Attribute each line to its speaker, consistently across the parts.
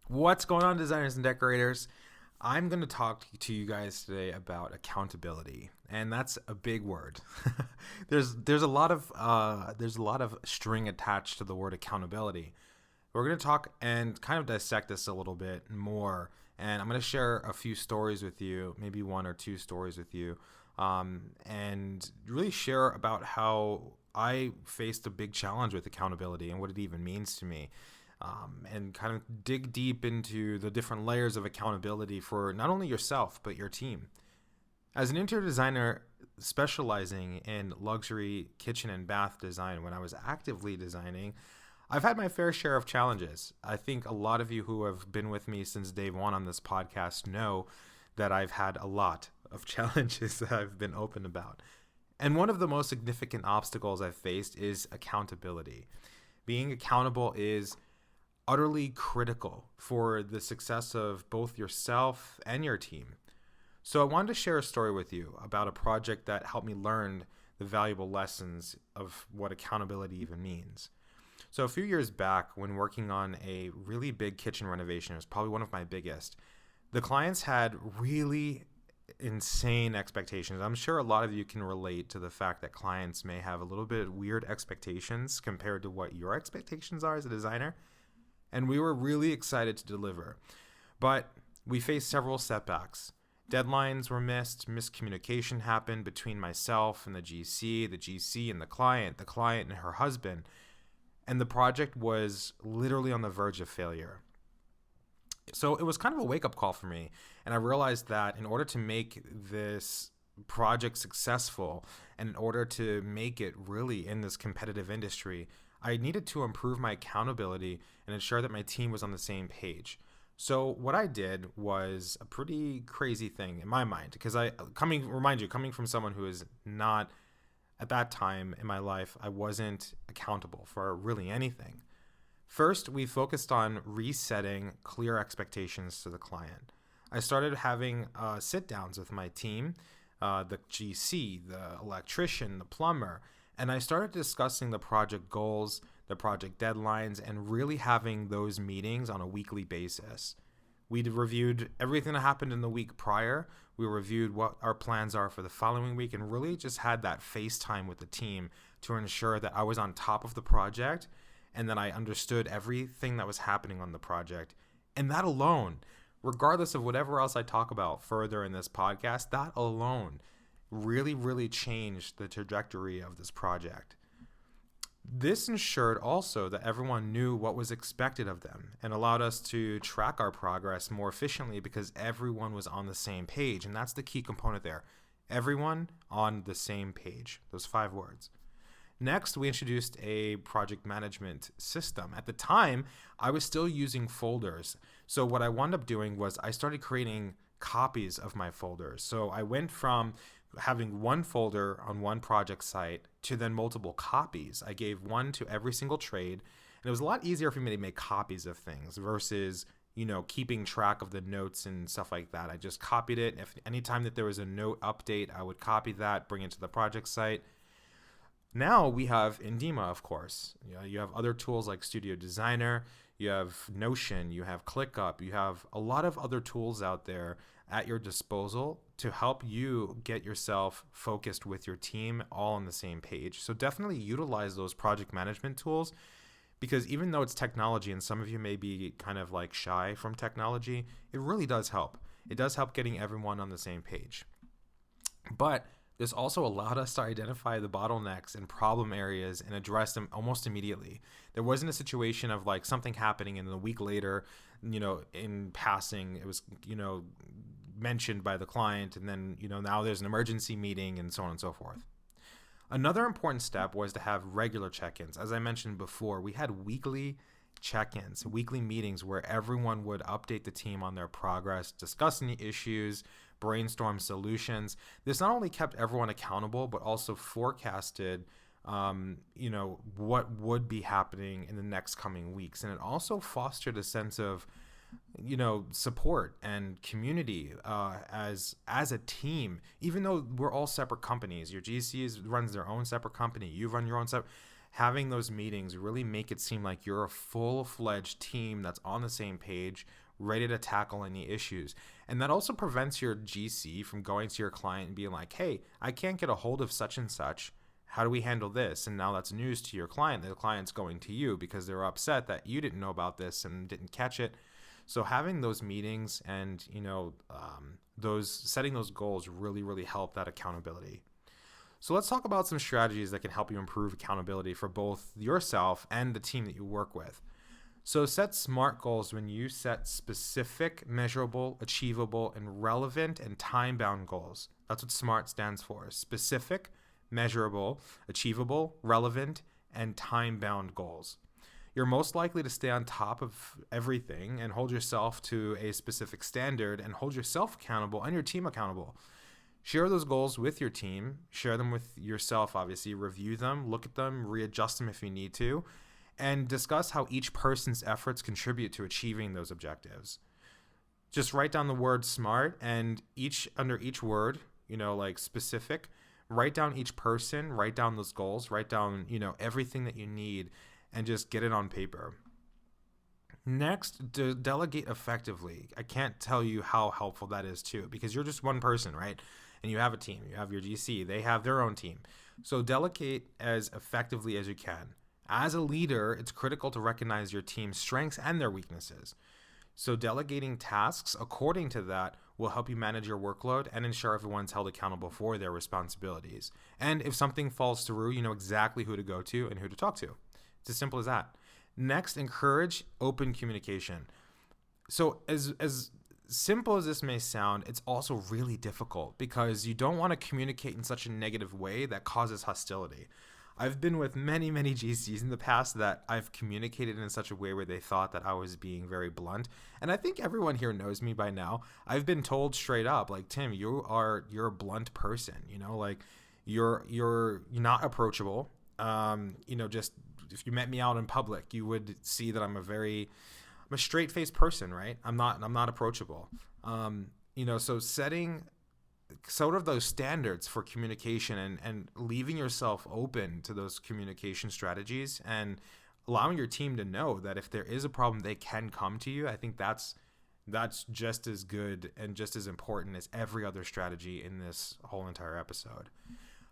Speaker 1: What's going on, designers and decorators? I'm going to talk to you guys today about accountability, and that's a big word. There's a lot of string attached to the word accountability. We're going to talk and kind of dissect this a little bit more, and I'm going to share a few stories with you, maybe one or two stories with you, and really share about how I faced a big challenge with accountability and what it even means to me. And kind of dig deep into the different layers of accountability for not only yourself, but your team. As an interior designer specializing in luxury kitchen and bath design, when I was actively designing, I've had my fair share of challenges. I think a lot of you who have been with me since day one on this podcast know that I've had a lot of challenges that I've been open about. And one of the most significant obstacles I've faced is accountability. Being accountable is utterly critical for the success of both yourself and your team. So I wanted to share a story with you about a project that helped me learn the valuable lessons of what accountability even means. So a few years back, when working on a really big kitchen renovation, it was probably one of my biggest, the clients had really insane expectations. I'm sure a lot of you can relate to the fact that clients may have a little bit weird expectations compared to what your expectations are as a designer. And we were really excited to deliver. But we faced several setbacks. Deadlines were missed, miscommunication happened between myself and the GC and the client and her husband, and the project was literally on the verge of failure. So it was kind of a wake-up call for me, and I realized that in order to make this project successful, and in order to make it really in this competitive industry, I needed to improve my accountability and ensure that my team was on the same page. So what I did was a pretty crazy thing in my mind, because coming from someone who is not, at that time in my life, I wasn't accountable for really anything. First, we focused on resetting clear expectations to the client. I started having sit downs with my team, the GC, the electrician, the plumber, and I started discussing the project goals, the project deadlines, and really having those meetings on a weekly basis. We reviewed everything that happened in the week prior. We reviewed what our plans are for the following week and really just had that FaceTime with the team to ensure that I was on top of the project and that I understood everything that was happening on the project. And that alone, regardless of whatever else I talk about further in this podcast, that alone really changed the trajectory of this project. This ensured also that everyone knew what was expected of them and allowed us to track our progress more efficiently because everyone was on the same page. And that's the key component there. Everyone on the same page. Those 5 words. Next, we introduced a project management system. At the time, I was still using folders. So what I wound up doing was I started creating copies of my folders. So I went from having one folder on one project site to then multiple copies. I gave one to every single trade, and it was a lot easier for me to make copies of things versus, keeping track of the notes and stuff like that. I just copied it. If anytime that there was a note update, I would copy that, bring it to the project site. Now we have Indema, of course. You have other tools like Studio Designer, you have Notion, you have ClickUp, you have a lot of other tools out there at your disposal to help you get yourself focused with your team all on the same page. So definitely utilize those project management tools, because even though it's technology and some of you may be kind of like shy from technology, it really does help. It does help getting everyone on the same page. But this also allowed us to identify the bottlenecks and problem areas and address them almost immediately. There wasn't a situation of like something happening and then a week later, in passing, it was, mentioned by the client, and then, now there's an emergency meeting and so on and so forth. Another important step was to have regular check-ins. As I mentioned before, we had weekly check-ins, weekly meetings where everyone would update the team on their progress, discuss any issues, brainstorm solutions. This not only kept everyone accountable, but also forecasted, what would be happening in the next coming weeks. And it also fostered a sense of, support and community as a team, even though we're all separate companies. Your GC runs their own separate company. You run your own separate. having those meetings really make it seem like you're a full-fledged team that's on the same page, ready to tackle any issues. And that also prevents your GC from going to your client and being like, hey, I can't get a hold of such and such. How do we handle this? And now that's news to your client. The client's going to you because they're upset that you didn't know about this and didn't catch it. So having those meetings and, those setting those goals really, really help that accountability. So let's talk about some strategies that can help you improve accountability for both yourself and the team that you work with. So set SMART goals when you set specific, measurable, achievable, and relevant and time-bound goals. That's what SMART stands for. Specific, measurable, achievable, relevant, and time-bound goals. You're most likely to stay on top of everything and hold yourself to a specific standard and hold yourself accountable and your team accountable. Share those goals with your team, share them with yourself, obviously, review them, look at them, readjust them if you need to, and discuss how each person's efforts contribute to achieving those objectives. Just write down the word SMART, and under each word, like specific, write down each person, write down those goals, write down, everything that you need, and just get it on paper. Next, delegate effectively. I can't tell you how helpful that is too, because you're just one person, right? And you have a team. You have your GC. They have their own team. So delegate as effectively as you can. As a leader, it's critical to recognize your team's strengths and their weaknesses. So delegating tasks according to that will help you manage your workload and ensure everyone's held accountable for their responsibilities. And if something falls through, you know exactly who to go to and who to talk to. It's as simple as that. Next, encourage open communication. So as simple as this may sound, it's also really difficult because you don't want to communicate in such a negative way that causes hostility. I've been with many, many GCs in the past that I've communicated in such a way where they thought that I was being very blunt. And I think everyone here knows me by now. I've been told straight up, like, Tim, you're a blunt person, like you're not approachable. Just if you met me out in public, you would see that I'm a straight-faced person, right? I'm not approachable. So setting sort of those standards for communication and leaving yourself open to those communication strategies and allowing your team to know that if there is a problem, they can come to you. I think that's just as good and just as important as every other strategy in this whole entire episode.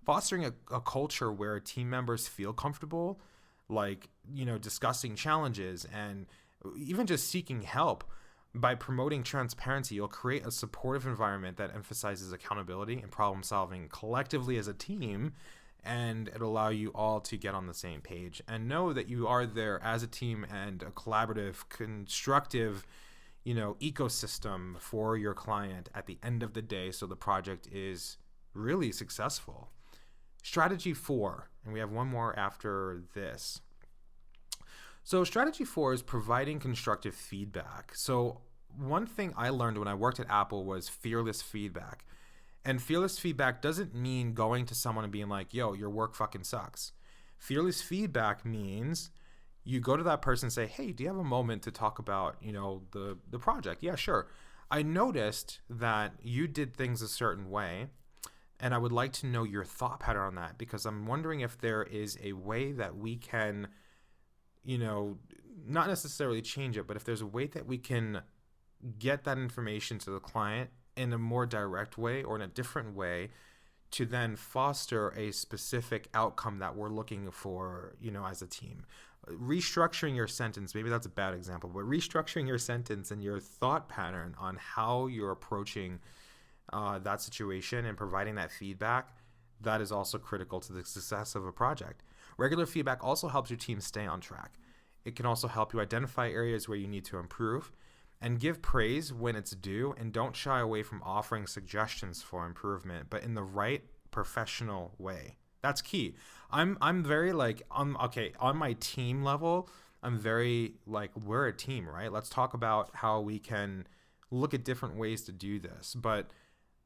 Speaker 1: Fostering a culture where team members feel comfortable, discussing challenges and even just seeking help. By promoting transparency, you'll create a supportive environment that emphasizes accountability and problem solving collectively as a team, and it'll allow you all to get on the same page and know that you are there as a team and a collaborative, constructive, ecosystem for your client at the end of the day, so the project is really successful. Strategy 4, and we have one more after this. So strategy 4 is providing constructive feedback. So one thing I learned when I worked at Apple was fearless feedback. And fearless feedback doesn't mean going to someone and being like, yo, your work fucking sucks. Fearless feedback means you go to that person and say, hey, do you have a moment to talk about, the project? Yeah, sure. I noticed that you did things a certain way, and I would like to know your thought pattern on that, because I'm wondering if there is a way that we can not necessarily change it, but if there's a way that we can get that information to the client in a more direct way or in a different way to then foster a specific outcome that we're looking for, as a team. Restructuring your sentence, maybe that's a bad example, but restructuring your sentence and your thought pattern on how you're approaching that situation and providing that feedback, that is also critical to the success of a project. Regular feedback also helps your team stay on track. It can also help you identify areas where you need to improve and give praise when it's due, and don't shy away from offering suggestions for improvement, but in the right professional way. That's key. I'm very on my team level, I'm very we're a team, right? Let's talk about how we can look at different ways to do this. But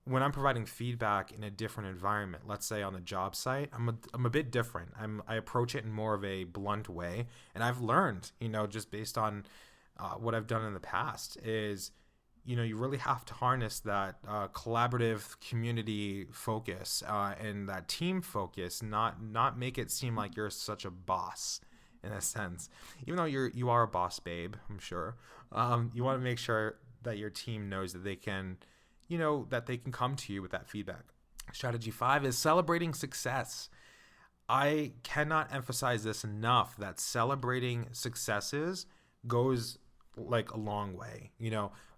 Speaker 1: when I'm providing feedback in a different environment, let's say on the job site, I'm a bit different. I approach it in more of a blunt way. And I've learned, just based on what I've done in the past, is you really have to harness that collaborative community focus and that team focus, not make it seem like you're such a boss in a sense. Even though you are a boss babe, I'm sure. You want to make sure that your team knows that they can, that they can come to you with that feedback. Strategy 5 is celebrating success. I cannot emphasize this enough, that celebrating successes goes like a long way.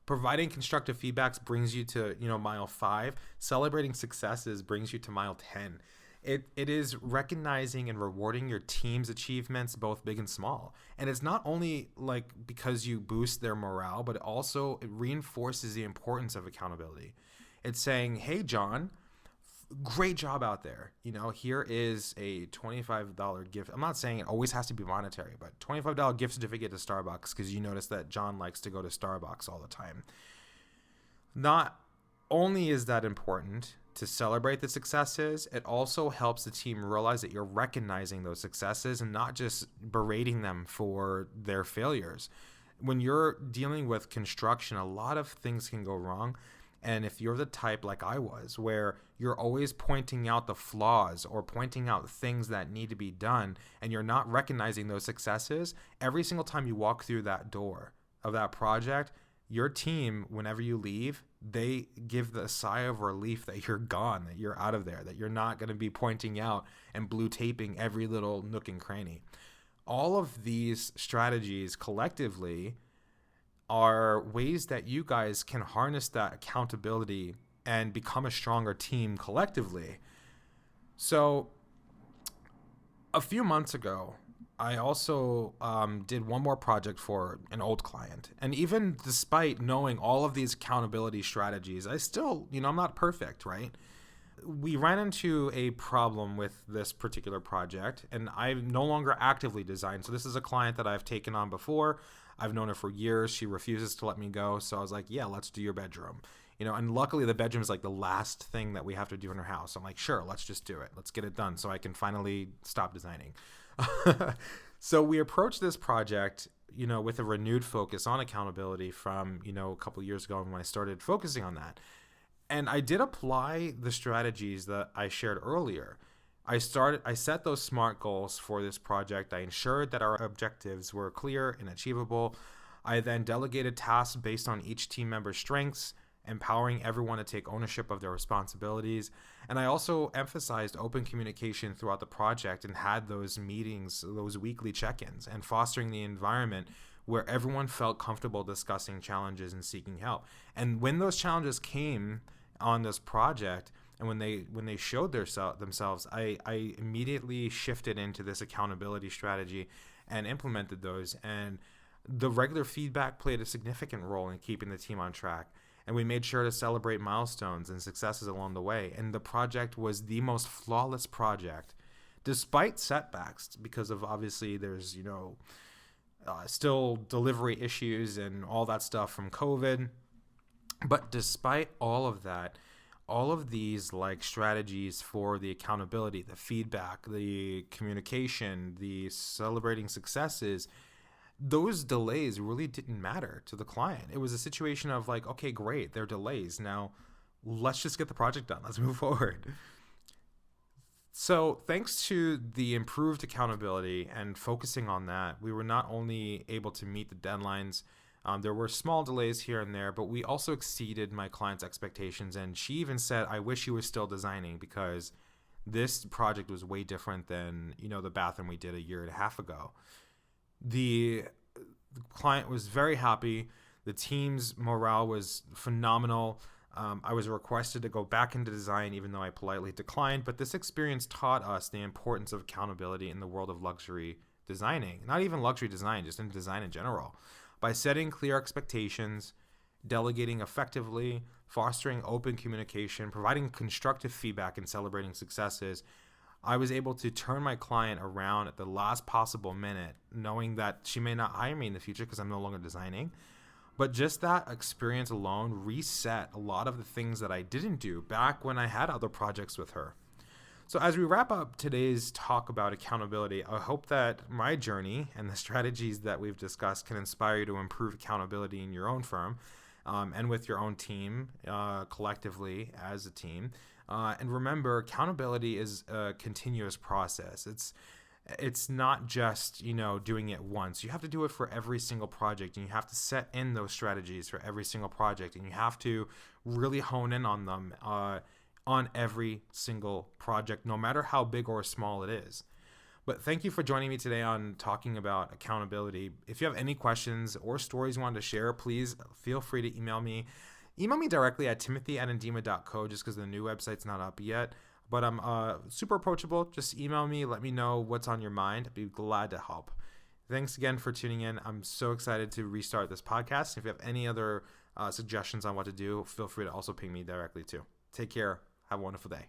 Speaker 1: Providing constructive feedbacks brings you to, mile 5. Celebrating successes brings you to mile 10. It is recognizing and rewarding your team's achievements, both big and small. And it's not only like because you boost their morale, but also it reinforces the importance of accountability. It's saying, hey, John, great job out there. Here is a $25 gift. I'm not saying it always has to be monetary, but $25 gift certificate to Starbucks because you notice that John likes to go to Starbucks all the time. Not only is that important to celebrate the successes, it also helps the team realize that you're recognizing those successes and not just berating them for their failures. When you're dealing with construction, a lot of things can go wrong. And if you're the type like I was, where you're always pointing out the flaws or pointing out things that need to be done, and you're not recognizing those successes, every single time you walk through that door of that project, your team, whenever you leave, they give the sigh of relief that you're gone, that you're out of there, that you're not going to be pointing out and blue taping every little nook and cranny. All of these strategies collectively are ways that you guys can harness that accountability and become a stronger team collectively. So a few months ago, I also did one more project for an old client. And even despite knowing all of these accountability strategies, I still, I'm not perfect, right? We ran into a problem with this particular project, and I no longer actively design. So this is a client that I've taken on before. I've known her for years. She refuses to let me go. So I was like, yeah, let's do your bedroom. And luckily the bedroom is like the last thing that we have to do in her house. I'm like, sure, let's just do it. Let's get it done so I can finally stop designing. So we approached this project, with a renewed focus on accountability from, a couple of years ago when I started focusing on that. And I did apply the strategies that I shared earlier. I set those SMART goals for this project. I ensured that our objectives were clear and achievable. I then delegated tasks based on each team member's strengths, empowering everyone to take ownership of their responsibilities. And I also emphasized open communication throughout the project and had those meetings, those weekly check-ins, and fostering the environment where everyone felt comfortable discussing challenges and seeking help. And when those challenges came on this project, and when they showed themselves, I immediately shifted into this accountability strategy and implemented those. And the regular feedback played a significant role in keeping the team on track. And we made sure to celebrate milestones and successes along the way. And the project was the most flawless project, despite setbacks, because of obviously there's, still delivery issues and all that stuff from COVID. But despite all of that, all of these like strategies for the accountability, the feedback, the communication, the celebrating successes, those delays really didn't matter to the client. It was a situation of like, okay, great, they're delays. Now let's just get the project done. Let's move forward. So thanks to the improved accountability and focusing on that, we were not only able to meet the deadlines, there were small delays here and there, but we also exceeded my client's expectations. And she even said, I wish you were still designing because this project was way different than, the bathroom we did a year and a half ago. The client was very happy. The team's morale was phenomenal. I was requested to go back into design, even though I politely declined. But this experience taught us the importance of accountability in the world of luxury designing. Not even luxury design, just in design in general. By setting clear expectations, delegating effectively, fostering open communication, providing constructive feedback, and celebrating successes, I was able to turn my client around at the last possible minute, knowing that she may not hire me in the future because I'm no longer designing. But just that experience alone reset a lot of the things that I didn't do back when I had other projects with her. So as we wrap up today's talk about accountability, I hope that my journey and the strategies that we've discussed can inspire you to improve accountability in your own firm. and with your own team, collectively as a team. And remember, accountability is a continuous process. It's not just, doing it once. You have to do it for every single project, and you have to set in those strategies for every single project, and you have to really hone in on them on every single project, no matter how big or small it is. But thank you for joining me today on talking about accountability. If you have any questions or stories you want to share, please feel free to email me. Email me directly at timothy@indema.co, just because the new website's not up yet. But I'm super approachable. Just email me. Let me know what's on your mind. I'd be glad to help. Thanks again for tuning in. I'm so excited to restart this podcast. If you have any other suggestions on what to do, feel free to also ping me directly too. Take care. Have a wonderful day.